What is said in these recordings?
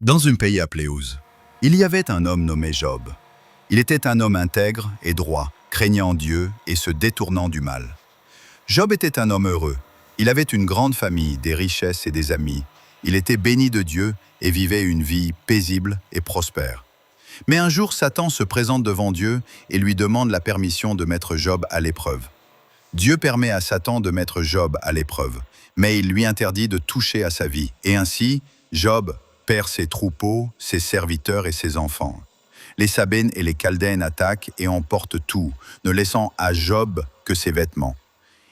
Dans un pays appelé Uz, il y avait un homme nommé Job. Il était un homme intègre et droit, craignant Dieu et se détournant du mal. Job était un homme heureux. Il avait une grande famille, des richesses et des amis. Il était béni de Dieu et vivait une vie paisible et prospère. Mais un jour, Satan se présente devant Dieu et lui demande la permission de mettre Job à l'épreuve. Dieu permet à Satan de mettre Job à l'épreuve, mais il lui interdit de toucher à sa vie. Et ainsi, Job perd ses troupeaux, ses serviteurs et ses enfants. Les Sabènes et les Chaldéens attaquent et emportent tout, ne laissant à Job que ses vêtements.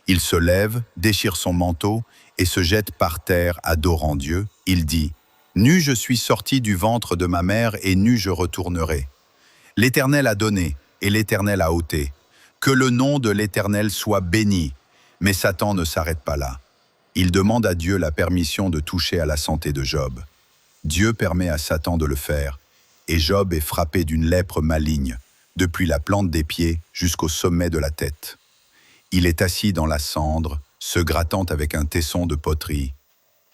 Il se lève, déchire son manteau et se jette par terre, adorant Dieu. Il dit « Nu je suis sorti du ventre de ma mère et nu je retournerai. L'Éternel a donné et l'Éternel a ôté. Que le nom de l'Éternel soit béni. » Mais Satan ne s'arrête pas là. Il demande à Dieu la permission de toucher à la santé de Job. Dieu permet à Satan de le faire, et Job est frappé d'une lèpre maligne, depuis la plante des pieds jusqu'au sommet de la tête. Il est assis dans la cendre, se grattant avec un tesson de poterie.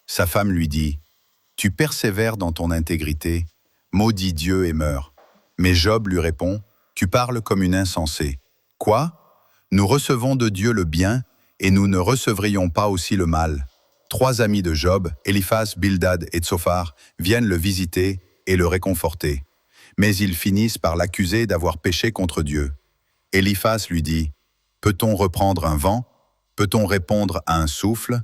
Sa femme lui dit « Tu persévères dans ton intégrité, maudis Dieu et meurs. » Mais Job lui répond « Tu parles comme une insensée. Quoi? Nous recevons de Dieu le bien, et nous ne recevrions pas aussi le mal. » 3 amis de Job, Éliphaz, Bildad et Tsophar, viennent le visiter et le réconforter. Mais ils finissent par l'accuser d'avoir péché contre Dieu. Éliphaz lui dit « Peut-on reprendre un vent? Peut-on répondre à un souffle ?»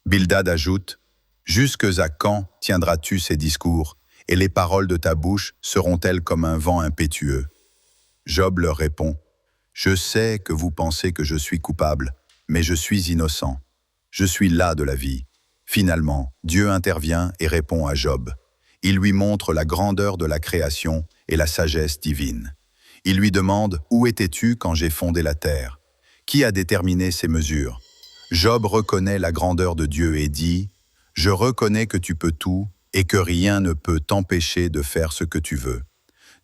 Bildad ajoute « Jusque à quand tiendras-tu ces discours, et les paroles de ta bouche seront-elles comme un vent impétueux ?» Job leur répond « Je sais que vous pensez que je suis coupable, mais je suis innocent. Je suis las de la vie. » Finalement, Dieu intervient et répond à Job. Il lui montre la grandeur de la création et la sagesse divine. Il lui demande « Où étais-tu quand j'ai fondé la terre? Qui a déterminé ces mesures ?» Job reconnaît la grandeur de Dieu et dit « Je reconnais que tu peux tout et que rien ne peut t'empêcher de faire ce que tu veux. »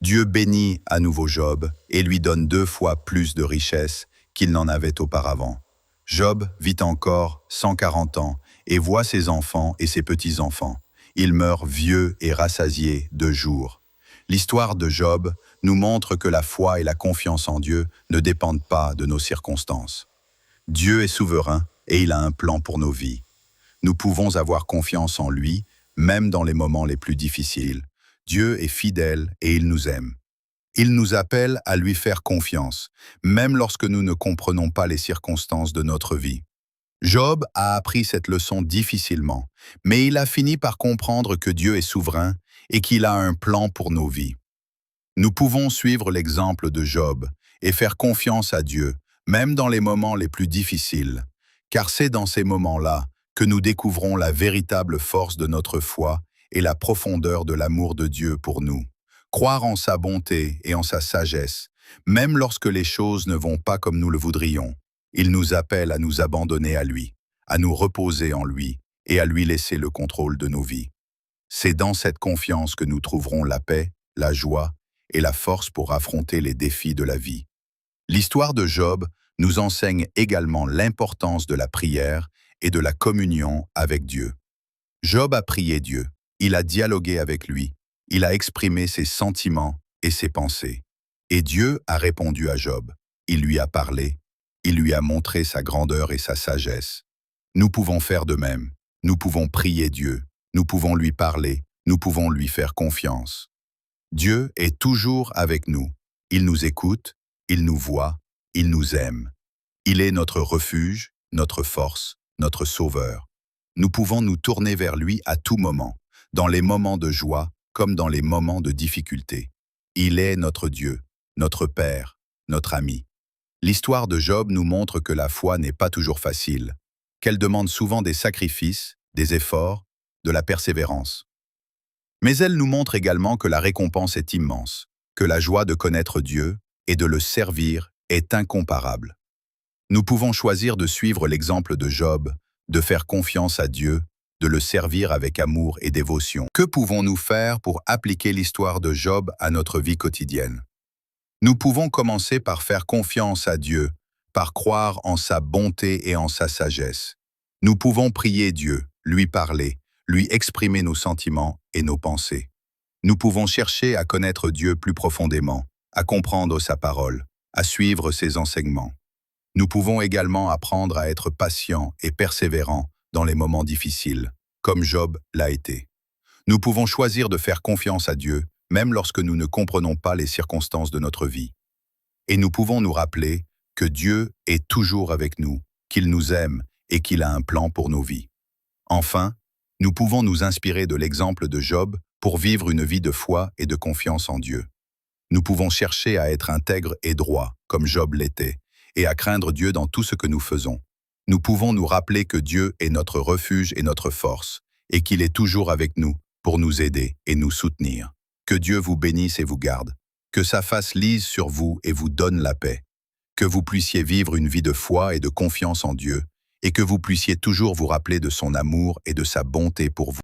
Dieu bénit à nouveau Job et lui donne 2 fois plus de richesses qu'il n'en avait auparavant. Job vit encore 140 ans et voit ses enfants et ses petits-enfants. Il meurt vieux et rassasié de jours. L'histoire de Job nous montre que la foi et la confiance en Dieu ne dépendent pas de nos circonstances. Dieu est souverain et il a un plan pour nos vies. Nous pouvons avoir confiance en lui, même dans les moments les plus difficiles. Dieu est fidèle et il nous aime. Il nous appelle à lui faire confiance, même lorsque nous ne comprenons pas les circonstances de notre vie. Job a appris cette leçon difficilement, mais il a fini par comprendre que Dieu est souverain et qu'il a un plan pour nos vies. Nous pouvons suivre l'exemple de Job et faire confiance à Dieu, même dans les moments les plus difficiles, car c'est dans ces moments-là que nous découvrons la véritable force de notre foi et la profondeur de l'amour de Dieu pour nous. Croire en sa bonté et en sa sagesse, même lorsque les choses ne vont pas comme nous le voudrions. Il nous appelle à nous abandonner à lui, à nous reposer en lui et à lui laisser le contrôle de nos vies. C'est dans cette confiance que nous trouverons la paix, la joie et la force pour affronter les défis de la vie. L'histoire de Job nous enseigne également l'importance de la prière et de la communion avec Dieu. Job a prié Dieu, il a dialogué avec lui, il a exprimé ses sentiments et ses pensées. Et Dieu a répondu à Job, il lui a parlé, il lui a montré sa grandeur et sa sagesse. Nous pouvons faire de même, nous pouvons prier Dieu, nous pouvons lui parler, nous pouvons lui faire confiance. Dieu est toujours avec nous, il nous écoute, il nous voit, il nous aime. Il est notre refuge, notre force, notre sauveur. Nous pouvons nous tourner vers lui à tout moment, dans les moments de joie comme dans les moments de difficulté. Il est notre Dieu, notre Père, notre ami. L'histoire de Job nous montre que la foi n'est pas toujours facile, qu'elle demande souvent des sacrifices, des efforts, de la persévérance. Mais elle nous montre également que la récompense est immense, que la joie de connaître Dieu et de le servir est incomparable. Nous pouvons choisir de suivre l'exemple de Job, de faire confiance à Dieu, de le servir avec amour et dévotion. Que pouvons-nous faire pour appliquer l'histoire de Job à notre vie quotidienne? Nous pouvons commencer par faire confiance à Dieu, par croire en sa bonté et en sa sagesse. Nous pouvons prier Dieu, lui parler, lui exprimer nos sentiments et nos pensées. Nous pouvons chercher à connaître Dieu plus profondément, à comprendre sa parole, à suivre ses enseignements. Nous pouvons également apprendre à être patients et persévérants dans les moments difficiles, comme Job l'a été. Nous pouvons choisir de faire confiance à Dieu, même lorsque nous ne comprenons pas les circonstances de notre vie. Et nous pouvons nous rappeler que Dieu est toujours avec nous, qu'il nous aime et qu'il a un plan pour nos vies. Enfin, nous pouvons nous inspirer de l'exemple de Job pour vivre une vie de foi et de confiance en Dieu. Nous pouvons chercher à être intègres et droits, comme Job l'était, et à craindre Dieu dans tout ce que nous faisons. Nous pouvons nous rappeler que Dieu est notre refuge et notre force, et qu'il est toujours avec nous pour nous aider et nous soutenir. Que Dieu vous bénisse et vous garde. Que sa face lise sur vous et vous donne la paix. Que vous puissiez vivre une vie de foi et de confiance en Dieu, et que vous puissiez toujours vous rappeler de son amour et de sa bonté pour vous.